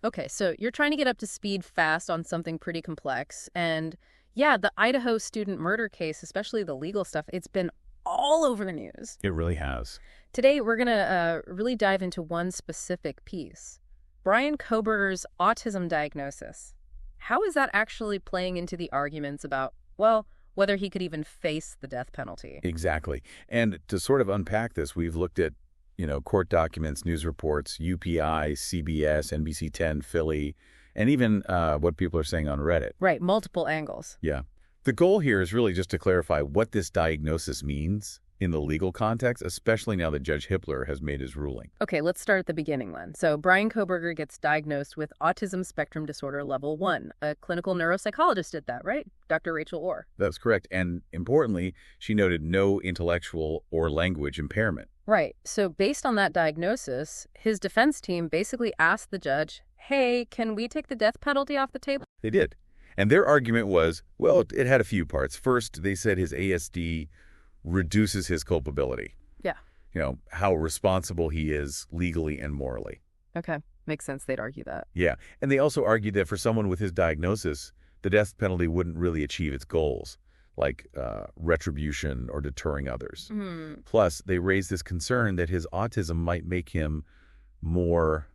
Okay, so you're trying to get up to speed fast on something pretty complex. And yeah, the Idaho student murder case, especially the legal stuff, it's been all over the news. It really has. Today, we're going to really dive into one specific piece. Bryan Kohberger's autism diagnosis. How is that actually playing into the arguments about, well, whether he could even face the death penalty? Exactly. And to sort of unpack this, we've looked at, court documents, news reports, UPI, CBS, NBC10, Philly, and even what people are saying on Reddit. Right, multiple angles. Yeah. The goal here is really just to clarify what this diagnosis means in the legal context, especially now that Judge Hippler has made his ruling. Okay, let's start at the beginning then. So Bryan Kohberger gets diagnosed with Autism Spectrum Disorder Level 1. A clinical neuropsychologist did that, right? Dr. Rachel Orr. That's correct. And importantly, she noted no intellectual or language impairment. Right. So based on that diagnosis, his defense team basically asked the judge, hey, can we take the death penalty off the table? They did. And their argument was, well, it had a few parts. First, they said his ASD reduces his culpability. Yeah. How responsible he is legally and morally. Okay. Makes sense they'd argue that. Yeah. And they also argued that for someone with his diagnosis, the death penalty wouldn't really achieve its goals, like retribution or deterring others. Plus, they raised this concern that his autism might make him more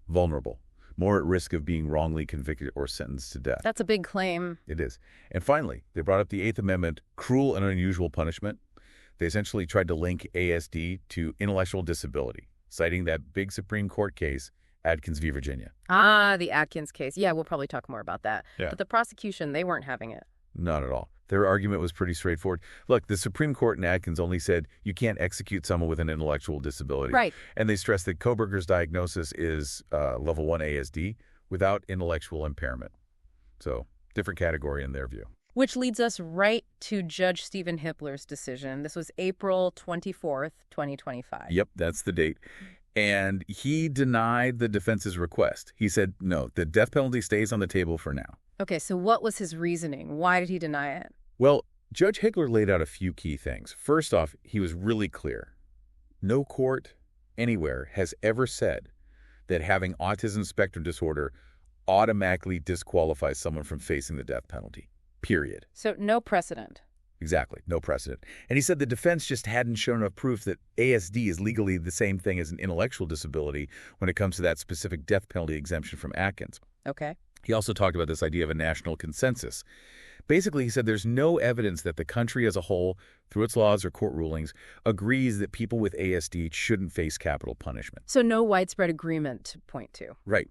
vulnerable, more at risk of being wrongly convicted or sentenced to death. That's a big claim. It is. And finally, they brought up the Eighth Amendment, cruel and unusual punishment. They essentially tried to link ASD to intellectual disability, citing that big Supreme Court case, Adkins v. Virginia. Ah, the Atkins case. Yeah, we'll probably talk more about that. Yeah. But the prosecution, they weren't having it. Not at all. Their argument was pretty straightforward. Look, the Supreme Court in Adkins only said you can't execute someone with an intellectual disability. Right. And they stressed that Kohberger's diagnosis is level 1 ASD without intellectual impairment. So, different category in their view. Which leads us right to Judge Steven Hippler's decision. This was April 24th, 2025. Yep, that's the date. And he denied the defense's request. He said, no, the death penalty stays on the table for now. Okay, so what was his reasoning? Why did he deny it? Well, Judge Hippler laid out a few key things. First off, he was really clear. No court anywhere has ever said that having autism spectrum disorder automatically disqualifies someone from facing the death penalty, period. So no precedent. Exactly, no precedent. And he said the defense just hadn't shown enough proof that ASD is legally the same thing as an intellectual disability when it comes to that specific death penalty exemption from Atkins. Okay. He also talked about this idea of a national consensus. Basically, he said there's no evidence that the country as a whole, through its laws or court rulings, agrees that people with ASD shouldn't face capital punishment. So no widespread agreement to point to. Right.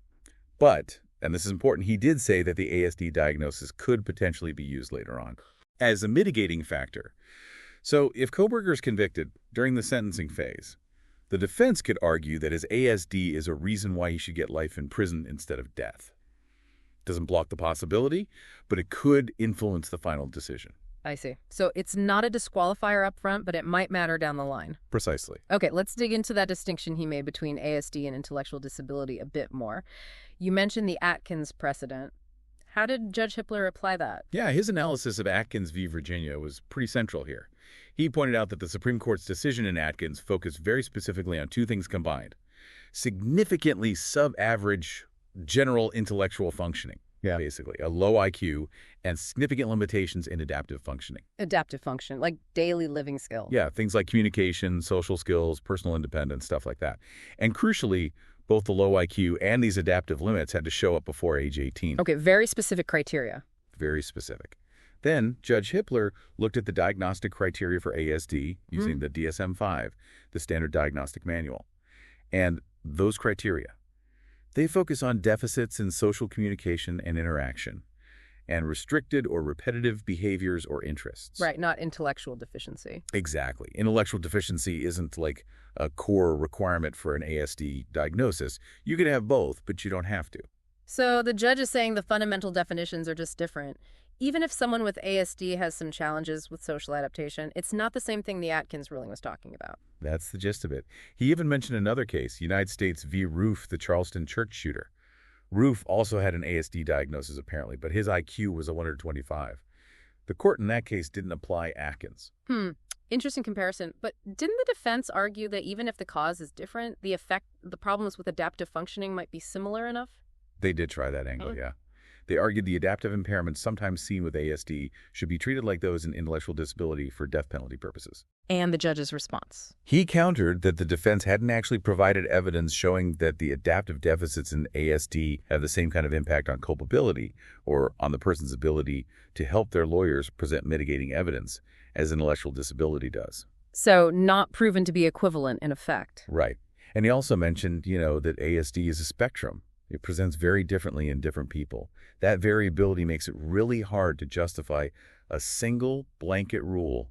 But, and this is important, he did say that the ASD diagnosis could potentially be used later on as a mitigating factor. So if Kohberger is convicted during the sentencing phase, the defense could argue that his ASD is a reason why he should get life in prison instead of death. Doesn't block the possibility, but it could influence the final decision. I see. So it's not a disqualifier up front, but it might matter down the line. Precisely. Okay, let's dig into that distinction he made between ASD and intellectual disability a bit more. You mentioned the Atkins precedent. How did Judge Hippler apply that? Yeah, his analysis of Atkins v. Virginia was pretty central here. He pointed out that the Supreme Court's decision in Atkins focused very specifically on two things combined: significantly sub-average general intellectual functioning, basically, a low IQ, and significant limitations in adaptive functioning. Adaptive function, like daily living skills. Yeah, things like communication, social skills, personal independence, stuff like that. And crucially, both the low IQ and these adaptive limits had to show up before age 18. Okay, very specific criteria. Very specific. Then Judge Hippler looked at the diagnostic criteria for ASD using the DSM-5, the standard diagnostic manual. And those criteria, they focus on deficits in social communication and interaction, and restricted or repetitive behaviors or interests. Right, not intellectual deficiency. Exactly. Intellectual deficiency isn't like a core requirement for an ASD diagnosis. You can have both, but you don't have to. So the judge is saying the fundamental definitions are just different. Even if someone with ASD has some challenges with social adaptation, it's not the same thing the Atkins ruling was talking about. That's the gist of it. He even mentioned another case, United States v. Roof, the Charleston church shooter. Roof also had an ASD diagnosis, apparently, but his IQ was a 125. The court in that case didn't apply Atkins. Interesting comparison. But didn't the defense argue that even if the cause is different, the problems with adaptive functioning might be similar enough? They did try that angle, yeah. They argued the adaptive impairments sometimes seen with ASD should be treated like those in intellectual disability for death penalty purposes. And the judge's response? He countered that the defense hadn't actually provided evidence showing that the adaptive deficits in ASD have the same kind of impact on culpability or on the person's ability to help their lawyers present mitigating evidence as intellectual disability does. So not proven to be equivalent in effect. Right. And he also mentioned, that ASD is a spectrum. It presents very differently in different people. That variability makes it really hard to justify a single blanket rule,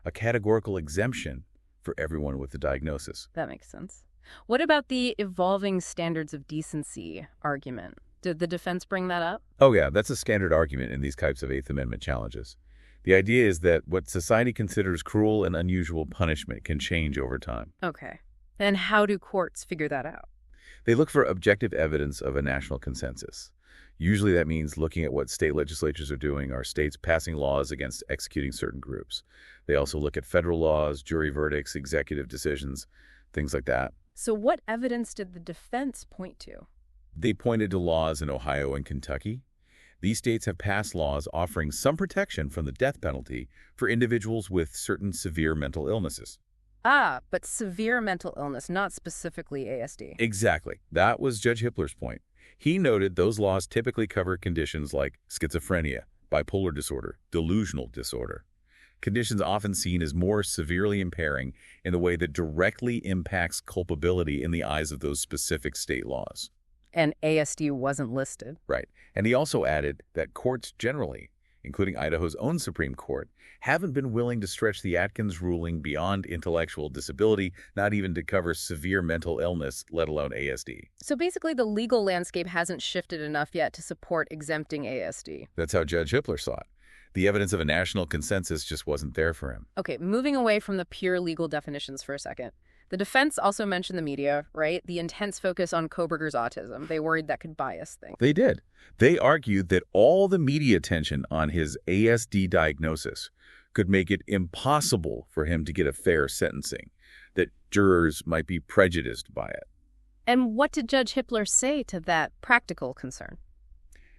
a categorical exemption for everyone with the diagnosis. That makes sense. What about the evolving standards of decency argument? Did the defense bring that up? Oh yeah, that's a standard argument in these types of Eighth Amendment challenges. The idea is that what society considers cruel and unusual punishment can change over time. Okay. And how do courts figure that out? They look for objective evidence of a national consensus. Usually that means looking at what state legislatures are doing or states passing laws against executing certain groups. They also look at federal laws, jury verdicts, executive decisions, things like that. So what evidence did the defense point to? They pointed to laws in Ohio and Kentucky. These states have passed laws offering some protection from the death penalty for individuals with certain severe mental illnesses. Ah, but severe mental illness, not specifically ASD. Exactly. That was Judge Hippler's point. He noted those laws typically cover conditions like schizophrenia, bipolar disorder, delusional disorder. Conditions often seen as more severely impairing in the way that directly impacts culpability in the eyes of those specific state laws. And ASD wasn't listed. Right. And he also added that courts generally, including Idaho's own Supreme Court, haven't been willing to stretch the Atkins ruling beyond intellectual disability, not even to cover severe mental illness, let alone ASD. So basically the legal landscape hasn't shifted enough yet to support exempting ASD. That's how Judge Hippler saw it. The evidence of a national consensus just wasn't there for him. Okay, moving away from the pure legal definitions for a second. The defense also mentioned the media, right? The intense focus on Kohberger's autism. They worried that could bias things. They did. They argued that all the media attention on his ASD diagnosis could make it impossible for him to get a fair sentencing, that jurors might be prejudiced by it. And what did Judge Hippler say to that practical concern?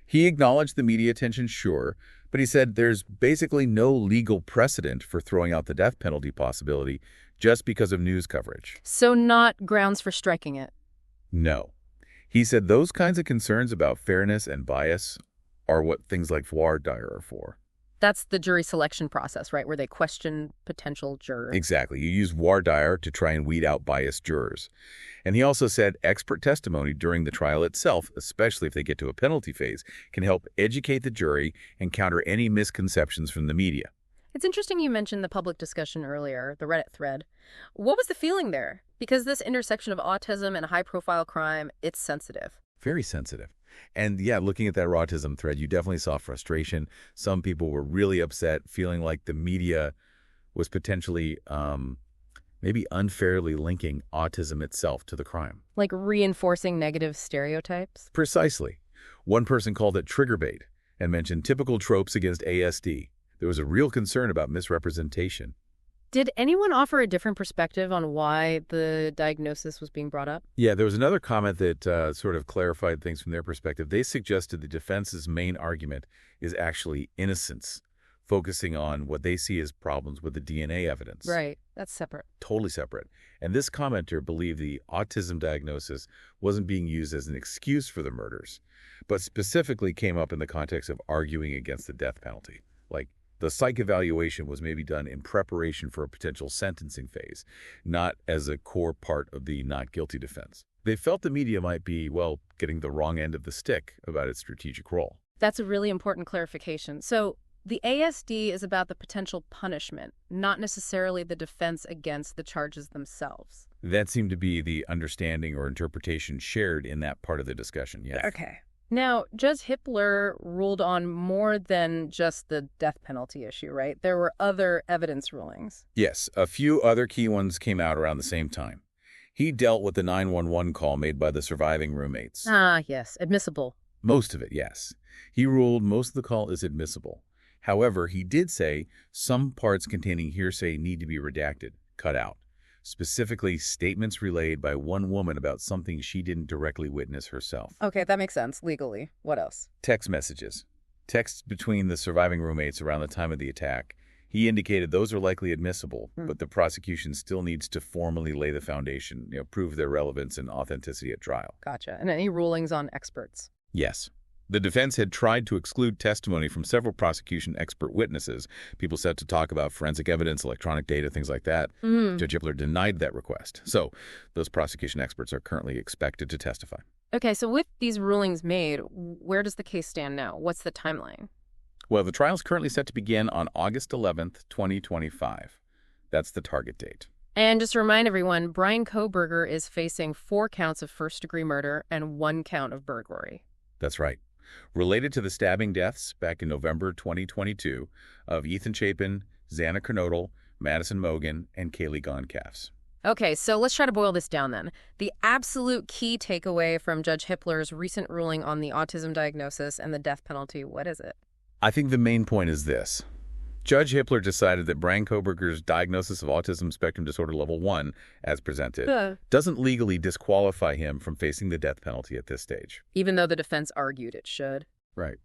He acknowledged the media attention, sure, but he said there's basically no legal precedent for throwing out the death penalty possibility just because of news coverage. So not grounds for striking it? No. He said those kinds of concerns about fairness and bias are what things like voir dire are for. That's the jury selection process, right, where they question potential jurors. Exactly. You use voir dire to try and weed out biased jurors. And he also said expert testimony during the trial itself, especially if they get to a penalty phase, can help educate the jury and counter any misconceptions from the media. It's interesting you mentioned the public discussion earlier, the Reddit thread. What was the feeling there? Because this intersection of autism and high-profile crime, it's sensitive. Very sensitive. And yeah, looking at that autism thread, you definitely saw frustration. Some people were really upset, feeling like the media was potentially maybe unfairly linking autism itself to the crime. Like reinforcing negative stereotypes? Precisely. One person called it trigger bait and mentioned typical tropes against ASD. There was a real concern about misrepresentation. Did anyone offer a different perspective on why the diagnosis was being brought up? Yeah, there was another comment that sort of clarified things from their perspective. They suggested the defense's main argument is actually innocence, focusing on what they see as problems with the DNA evidence. Right. That's separate. Totally separate. And this commenter believed the autism diagnosis wasn't being used as an excuse for the murders, but specifically came up in the context of arguing against the death penalty. Like, the psych evaluation was maybe done in preparation for a potential sentencing phase, not as a core part of the not guilty defense. They felt the media might be, well, getting the wrong end of the stick about its strategic role. That's a really important clarification. So the ASD is about the potential punishment, not necessarily the defense against the charges themselves. That seemed to be the understanding or interpretation shared in that part of the discussion, yes. Okay. Now, Judge Hippler ruled on more than just the death penalty issue, right? There were other evidence rulings. Yes, a few other key ones came out around the same time. He dealt with the 911 call made by the surviving roommates. Ah, yes, admissible. Most of it, yes. He ruled most of the call is admissible. However, he did say some parts containing hearsay need to be redacted, cut out. Specifically, statements relayed by one woman about something she didn't directly witness herself. Okay, that makes sense legally. What else? Text messages. Texts between the surviving roommates around the time of the attack. He indicated those are likely admissible, but the prosecution still needs to formally lay the foundation, prove their relevance and authenticity at trial. Gotcha. And any rulings on experts? Yes. The defense had tried to exclude testimony from several prosecution expert witnesses, people set to talk about forensic evidence, electronic data, things like that. Judge Hippler denied that request. So those prosecution experts are currently expected to testify. Okay, so with these rulings made, where does the case stand now? What's the timeline? Well, the trial is currently set to begin on August 11th, 2025. That's the target date. And just to remind everyone, Bryan Kohberger is facing 4 counts of first-degree murder and 1 count of burglary. That's right. Related to the stabbing deaths back in November 2022 of Ethan Chapin, Xana Kernodle, Madison Mogan, and Kaylee Goncalves. Okay, so let's try to boil this down then. The absolute key takeaway from Judge Hippler's recent ruling on the autism diagnosis and the death penalty, what is it? I think the main point is this. Judge Hippler decided that Bryan Kohberger's diagnosis of Autism Spectrum Disorder Level 1, as presented, doesn't legally disqualify him from facing the death penalty at this stage. Even though the defense argued it should. Right.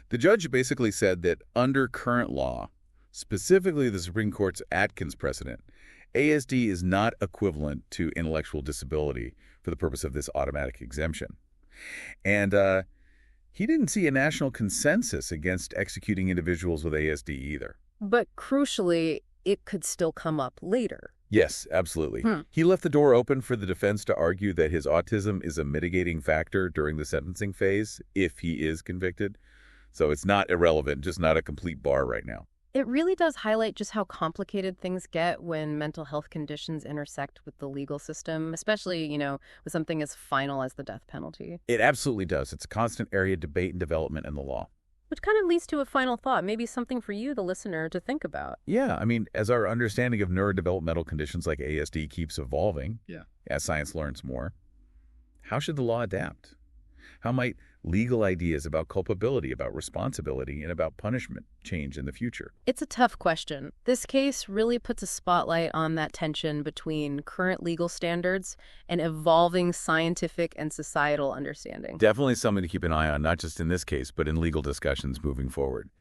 The judge basically said that under current law, specifically the Supreme Court's Atkins precedent, ASD is not equivalent to intellectual disability for the purpose of this automatic exemption. And he didn't see a national consensus against executing individuals with ASD either. But crucially, it could still come up later. Yes, absolutely. He left the door open for the defense to argue that his autism is a mitigating factor during the sentencing phase if he is convicted. So it's not irrelevant, just not a complete bar right now. It really does highlight just how complicated things get when mental health conditions intersect with the legal system, especially, with something as final as the death penalty. It absolutely does. It's a constant area of debate and development in the law. Which kind of leads to a final thought, maybe something for you, the listener, to think about. Yeah, as our understanding of neurodevelopmental conditions like ASD keeps evolving, as science learns more, how should the law adapt? How might legal ideas about culpability, about responsibility, and about punishment change in the future? It's a tough question. This case really puts a spotlight on that tension between current legal standards and evolving scientific and societal understanding. Definitely something to keep an eye on, not just in this case, but in legal discussions moving forward.